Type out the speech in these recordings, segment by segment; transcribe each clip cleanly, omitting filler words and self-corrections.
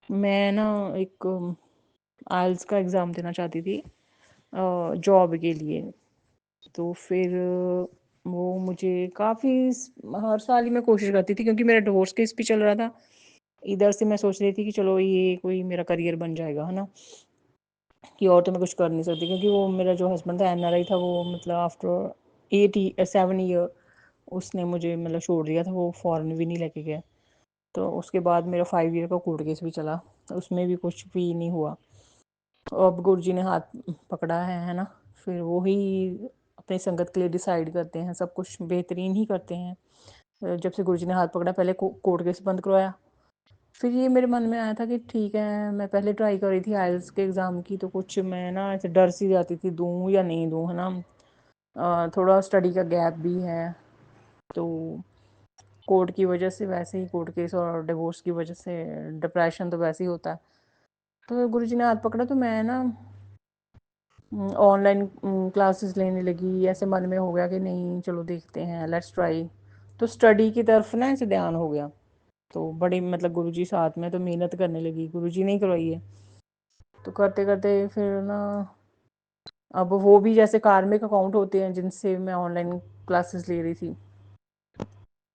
मैं ना एक आइल्स का एग्ज़ाम देना चाहती थी जॉब के लिए। तो फिर वो मुझे काफ़ी हर साल ही मैं कोशिश करती थी, क्योंकि मेरा डिवोर्स केस भी चल रहा था। इधर से मैं सोच रही थी कि चलो ये कोई मेरा करियर बन जाएगा, है ना, कि और तो मैं कुछ कर नहीं सकती, क्योंकि वो मेरा जो हस्बैंड था एनआरआई था। वो मतलब आफ्टर 7 ईयर उसने मुझे मतलब छोड़ दिया था, वो फॉरेन भी नहीं लेके गया। तो उसके बाद मेरा 5 ईयर का कोर्ट केस भी चला, उसमें भी कुछ भी नहीं हुआ। अब गुरु जी ने हाथ पकड़ा है ना। फिर वो ही अपनी संगत के लिए डिसाइड करते हैं, सब कुछ बेहतरीन ही करते हैं। जब से गुरु जी ने हाथ पकड़ा, पहले कोर्ट केस बंद करवाया। फिर ये मेरे मन में आया था कि ठीक है, मैं पहले ट्राई कर रही थी आइल्स के एग्ज़ाम की, तो कुछ मैं ना ऐसे डर सी जाती थी, दूँ या नहीं दूँ, है ना। थोड़ा स्टडी का गैप भी है, तो कोर्ट की वजह से, वैसे ही कोर्ट केस और डिवोर्स की वजह से डिप्रेशन तो वैसे ही होता है। तो गुरु जी ने हाथ पकड़ा, तो मैं ना ऑनलाइन क्लासेस लेने लगी। ऐसे मन में हो गया कि नहीं, चलो देखते हैं, लेट्स ट्राई। तो स्टडी की तरफ ना ऐसे ध्यान हो गया। तो बड़ी मतलब गुरुजी साथ में तो मेहनत करने लगी, गुरुजी ने ही करवाई है। तो करते करते फिर ना, अब वो भी जैसे कार्मिक अकाउंट होते हैं जिनसे मैं ऑनलाइन क्लासेस ले रही थी,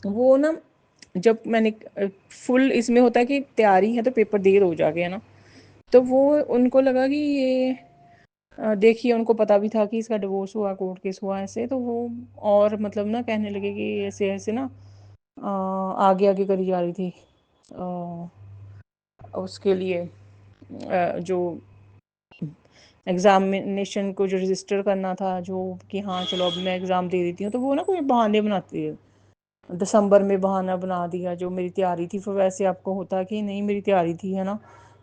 वो ना जब मैंने फुल इसमें होता है कि तैयारी है तो पेपर देर हो जाके, है ना। तो वो उनको लगा कि ये देखिए, उनको पता भी था कि इसका डिवोर्स हुआ, कोर्ट केस हुआ ऐसे, तो वो और मतलब ना कहने लगे कि ऐसे ऐसे ना आगे आगे करी जा रही थी उसके लिए, जो एग्ज़ामिनेशन को जो रजिस्टर करना था, जो कि हाँ चलो अब मैं एग्ज़ाम दे देती हूँ। तो वो ना कोई बहाने बनाती है, दिसंबर में बहाना बना दिया, जो मेरी तैयारी थी। फिर वैसे आपको होता कि नहीं, मेरी तैयारी थी, है ना।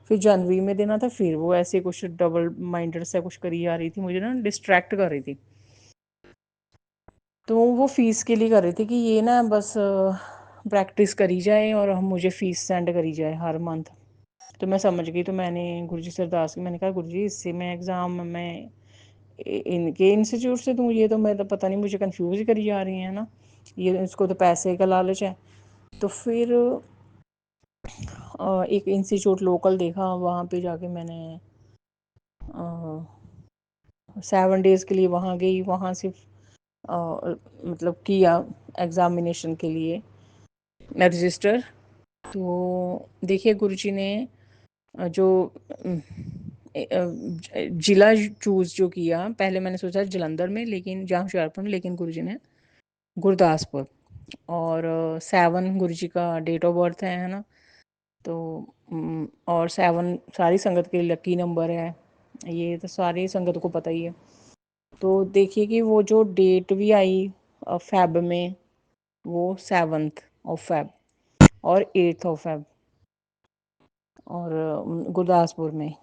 फिर जनवरी में देना था, फिर वो ऐसे कुछ डबल माइंडेड से कुछ करी जा रही थी, मुझे ना डिस्ट्रैक्ट कर रही थी। तो वो फ़ीस के लिए कर रही थी कि ये ना बस प्रैक्टिस करी जाए और हम मुझे फ़ीस सेंड करी जाए हर मंथ। तो मैं समझ गई, तो मैंने गुरुजी से अरदास की। मैंने कहा गुरुजी, इससे मैं एग्ज़ाम मैं इनके इंस्टीट्यूट से दूँ, ये तो मैं तो पता नहीं, मुझे कंफ्यूज ही करी जा रही हैं ना। ये इसको तो पैसे का लालच है। तो फिर एक इंस्टीट्यूट लोकल देखा, वहाँ पे जाके मैंने 7 डेज़ के लिए वहाँ गई। वहाँ सिर्फ मतलब किया एग्ज़ामिनेशन के लिए मैं रजिस्टर। तो देखिए गुरुजी ने जो ज़िला चूज़ जो किया, पहले मैंने सोचा जलंधर में, लेकिन जहाँ हुशियारपुर में, लेकिन गुरुजी ने गुरदासपुर। और 7 गुरुजी का डेट ऑफ बर्थ है ना। तो और 7 सारी संगत के लिए लकी नंबर है, ये तो सारी संगत को पता ही है। तो देखिए कि वो जो डेट भी आई फेब में, वो 7 ऑफ फेब और 8 ऑफ फेब, और गुरदासपुर में।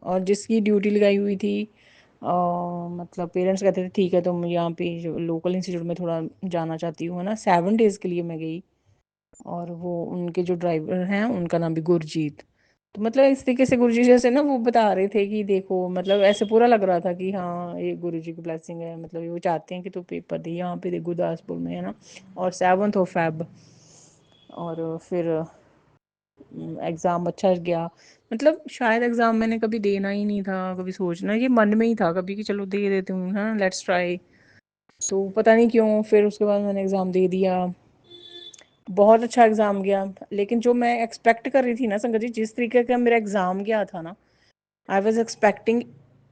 और जिसकी ड्यूटी लगाई हुई थी, मतलब पेरेंट्स कहते थे ठीक है तुम यहाँ पे जो लोकल इंस्टीट्यूट में थोड़ा जाना चाहती हूँ, है ना। 7 डेज़ के लिए मैं गई। और वो उनके जो ड्राइवर हैं, उनका नाम भी गुरजीत। तो मतलब इस तरीके से गुरुजी जैसे ना वो बता रहे थे कि देखो, मतलब ऐसे पूरा लग रहा था कि हाँ ये गुरुजी की ब्लेसिंग है, मतलब वो चाहते हैं कि तू पेपर दे यहाँ पे, दे गुरदासपुर में, है ना। और 7 ऑफ फेब। और फिर एग्ज़ाम अच्छा गया। मतलब शायद एग्ज़ाम मैंने कभी देना ही नहीं था, कभी सोचना, ये मन में ही था कभी कि चलो दे देती हूँ, हाँ लेट्स ट्राई। तो पता नहीं क्यों फिर उसके बाद मैंने एग्ज़ाम दे दिया। बहुत अच्छा एग्ज़ाम गया। लेकिन जो मैं एक्सपेक्ट कर रही थी ना संगत जी, जिस तरीके का मेरा एग्ज़ाम गया था ना, I was expecting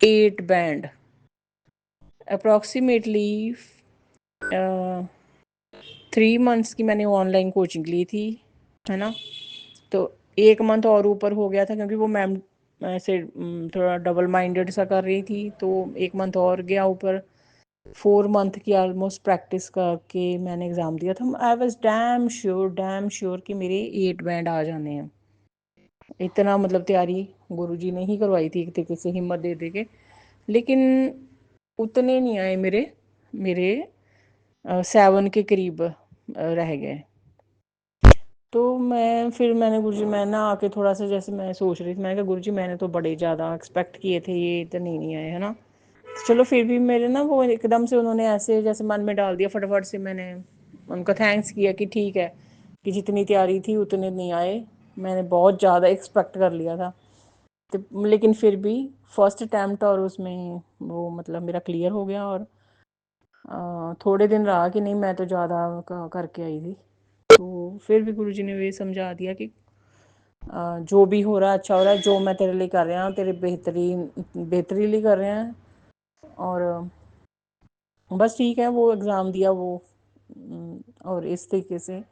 8 band approximately. 3 months की मैंने ऑनलाइन कोचिंग ली थी, है ना। तो 1 मंथ और ऊपर हो गया था, क्योंकि वो मैम ऐसे थोड़ा डबल माइंडेड सा कर रही थी, तो 1 मंथ और गया ऊपर। 4 मंथ की ऑलमोस्ट प्रैक्टिस करके मैंने एग्ज़ाम दिया था। आई वॉज डैम श्योर कि मेरे 8 बैंड आ जाने हैं। इतना मतलब तैयारी गुरुजी ने ही करवाई थी एक तरीके से, हिम्मत दे दे के। लेकिन उतने नहीं आए मेरे मेरे 7 के करीब रह गए। तो मैंने गुरुजी, मैं ना आके थोड़ा सा जैसे मैं सोच रही थी, मैंने कहा गुरुजी मैंने तो बड़े ज़्यादा एक्सपेक्ट किए थे, ये इतने नहीं आए, है ना। चलो फिर भी मेरे ना वो एकदम से उन्होंने ऐसे जैसे मन में डाल दिया, फटाफट से मैंने उनका थैंक्स किया कि ठीक है, कि जितनी तैयारी थी उतने नहीं आए, मैंने बहुत ज़्यादा एक्सपेक्ट कर लिया था। तो लेकिन फिर भी फर्स्ट अटैम्प्ट और उसमें वो मतलब मेरा क्लियर हो गया। और थोड़े दिन रहा कि नहीं, मैं तो ज़्यादा करके आई थी। तो फिर भी गुरुजी ने ये समझा दिया कि जो भी हो रहा है अच्छा हो रहा है, जो मैं तेरे लिए कर रहा हूँ तेरे बेहतरी लिए कर रहे हैं। और बस ठीक है, वो एग्ज़ाम दिया वो। और इस तरीके से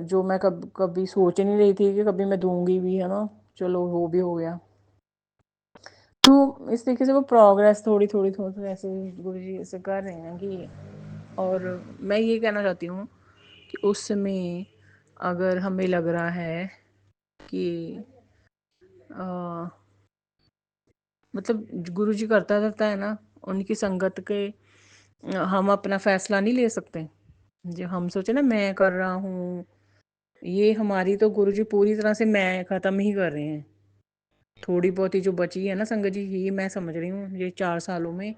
जो मैं कभी सोच ही नहीं रही थी कि कभी मैं दूंगी भी, है ना, चलो वो भी हो गया। तो इस तरीके से वो प्रोग्रेस थोड़ी थोड़ी थोड़ी थोड़ी ऐसे गुरुजी ऐसे कर रहे हैं कि। और मैं ये कहना चाहती हूँ कि उस समय अगर हमें लग रहा है कि मतलब गुरुजी करता रहता है ना, उनकी संगत के हम अपना फैसला नहीं ले सकते। जो हम सोचे ना मैं कर रहा हूँ, ये हमारी तो गुरुजी पूरी तरह से मैं ख़त्म ही कर रहे हैं। थोड़ी बहुत ही जो बची है ना संगत जी, ये मैं समझ रही हूँ ये 4 सालों में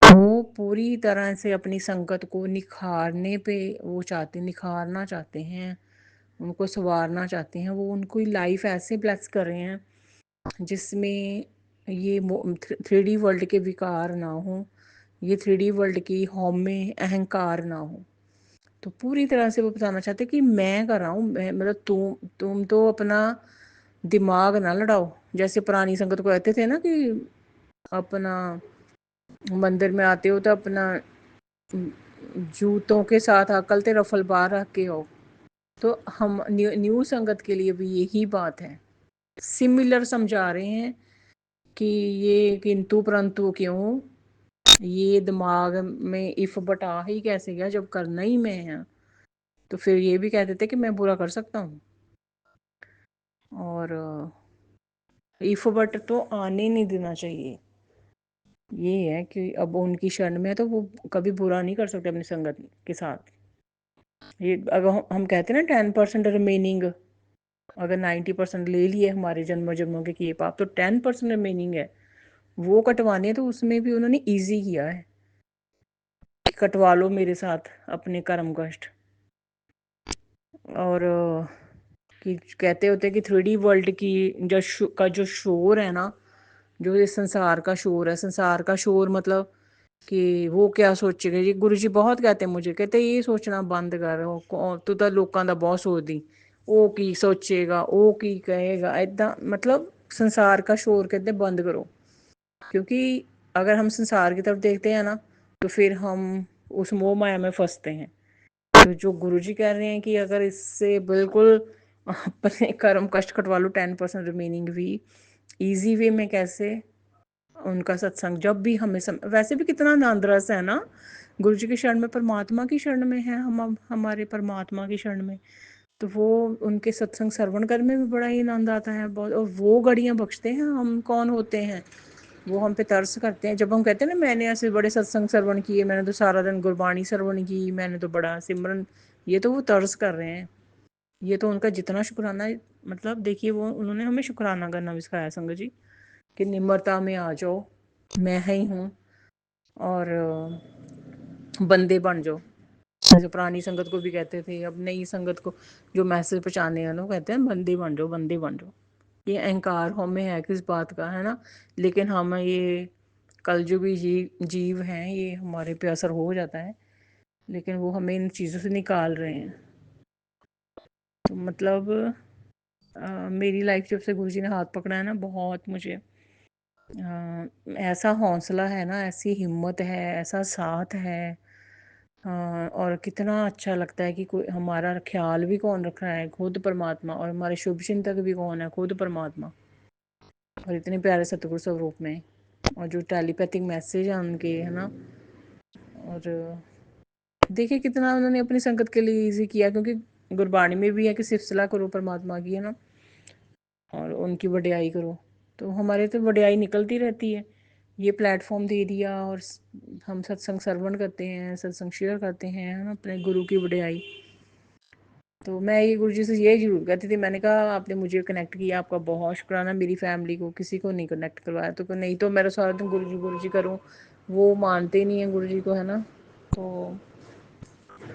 वो पूरी तरह से अपनी संगत को निखारने पे वो निखारना चाहते हैं, उनको संवारना चाहते हैं। वो उनको लाइफ ऐसे ब्लेस कर रहे हैं जिसमें ये 3D वर्ल्ड के विकार ना हो, ये 3D वर्ल्ड की हौम में अहंकार ना हो। तो पूरी तरह से वो बताना चाहते कि मैं कर रहा हूँ, मैं मतलब तुम तो अपना दिमाग ना लड़ाओ। जैसे पुरानी संगत को कहते थे ना कि अपना मंदिर में आते हो तो अपना जूतों के साथ अकल रफल बार रख के हो। तो हम न्यू संगत के लिए भी यही बात है, सिमिलर समझा रहे हैं कि ये किंतु परंतु क्यों, ये दिमाग में इफ बटा ही कैसे गया जब करना ही मैं है। तो फिर ये भी कह देते कि मैं बुरा कर सकता हूँ। और इफ बट तो आने नहीं देना चाहिए। ये है कि अब उनकी शरण में है तो वो कभी बुरा नहीं कर सकते अपनी संगत के साथ। ये अगर हम कहते हैं ना 10% रिमेनिंग, अगर 90% ले लिए हमारे जन्मों जन्मों के किए पाप, तो 10% रिमेनिंग है वो कटवाने हैं। तो उसमें भी उन्होंने ईजी किया है कि कटवा लो मेरे साथ अपने कर्म कष्ट। और कि कहते होते कि 3D वर्ल्ड की जो शोर है ना, जो ये संसार का शोर है, संसार का शोर मतलब कि वो क्या सोचेगा। जी गुरु जी बहुत कहते हैं मुझे, कहते ये सोचना बंद कर, तू तो लोगों का बहुत सोचदी, वो की सोचेगा, वो की कहेगा, ऐदा मतलब संसार का शोर कहते बंद करो। क्योंकि अगर हम संसार की तरफ देखते हैं ना तो फिर हम उस मोह माया में फंसते हैं। तो जो गुरुजी कह रहे हैं कि अगर इससे बिल्कुल अपने कर्म कष्ट कटवा लो, 10% रिमेनिंग भी इजी वे में कैसे उनका सत्संग जब भी हमें वैसे भी कितना आनंद रस है ना गुरु जी की शरण में, परमात्मा की शरण में है हम, अब हमारे परमात्मा की शरण में। तो वो उनके सत्संग श्रवण करने में भी बड़ा ही आनंद आता है बहुत। और वो घड़ियाँ बख्शते हैं, हम कौन होते हैं वो हम पे तरस करते हैं। जब हम कहते हैं ना मैंने ऐसे बड़े सत्संग श्रवण किए, मैंने तो सारा दिन गुरबाणी श्रवण की, मैंने तो बड़ा सिमरन, ये तो वो तरस कर रहे हैं। ये तो उनका जितना शुक्राना, मतलब देखिए वो उन्होंने हमें शुक्राना करना भी सिखाया संगत जी, कि निम्रता में आ जाओ, मैं ही हूँ, और बंदे बन जाओ। जैसे पुरानी संगत को भी कहते थे, अब नई संगत को जो मैसेज पहुँचाने हैं ना कहते हैं बंदे बन जाओ, बंदे बन जाओ। ये अहंकार हमें है किस बात का, है ना। लेकिन हम ये कलयुगी जीव हैं, ये हमारे पे असर हो जाता है, लेकिन वो हमें इन चीज़ों से निकाल रहे हैं। तो मतलब मेरी लाइफ जब से गुरुजी ने हाथ पकड़ा है ना, बहुत मुझे ऐसा हौसला है ना, ऐसी हिम्मत है, ऐसा साथ है। और कितना अच्छा लगता है कि कोई हमारा ख्याल भी कौन रख रहा है, खुद परमात्मा, और हमारे शुभ चिंतक भी कौन है, खुद परमात्मा, और इतने प्यारे सतगुरु स्वरूप में। और जो टेलीपैथिक मैसेज है उनके, है ना। और देखिए कितना उन्होंने अपनी संगत के लिए इजी किया, क्योंकि गुरबाणी में भी है कि सिर्फ सलाह करो परमात्मा की, है ना, और उनकी वड्याई करो। तो हमारे तो वड्याई निकलती रहती है। ये प्लेटफॉर्म दे दिया और हम सत्संग श्रवण करते हैं, सत्संग शेयर करते हैं, है ना, अपने गुरु की वड्याई। तो मैं ये गुरु जी से ये जरूर कहती थी, मैंने कहा आपने मुझे कनेक्ट किया, आपका बहुत शुक्राना। मेरी फैमिली को किसी को नहीं कनेक्ट करवाया, तो नहीं तो मेरा सारा दिन गुरु जी करूँ, वो मानते नहीं हैं गुरु जी को, है ना। तो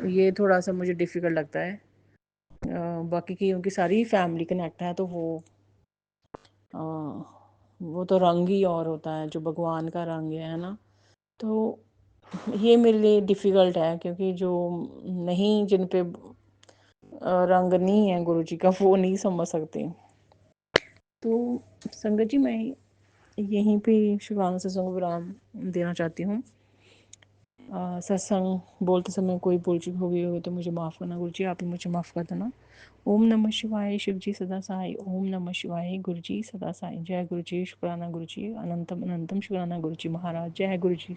ये थोड़ा सा मुझे डिफ़िकल्ट लगता है। बाकी की उनकी सारी फैमिली कनेक्ट है, तो वो तो रंग ही और होता है जो भगवान का रंग है ना। तो ये मेरे लिए डिफ़िकल्ट है, क्योंकि जो नहीं, जिन पे रंग नहीं है गुरु जी का, वो नहीं समझ सकते। तो संगत जी, मैं यहीं पे शुभांग सत्संग को विराम देना चाहती हूँ। सत्संग बोलते समय कोई भूल चूक हो गई हो तो मुझे माफ़ करना गुरु जी, आप ही मुझे माफ़ कर देना। ओम नमः शिवाय, शिव जी सदा साई। ओम नमः शिवाय, गुरु जी सदा साई। जय गुरु जी, शुक्राना गुरु जी, अनंतम अनंतम शुक्राना गुरु जी महाराज। जय गुरु जी।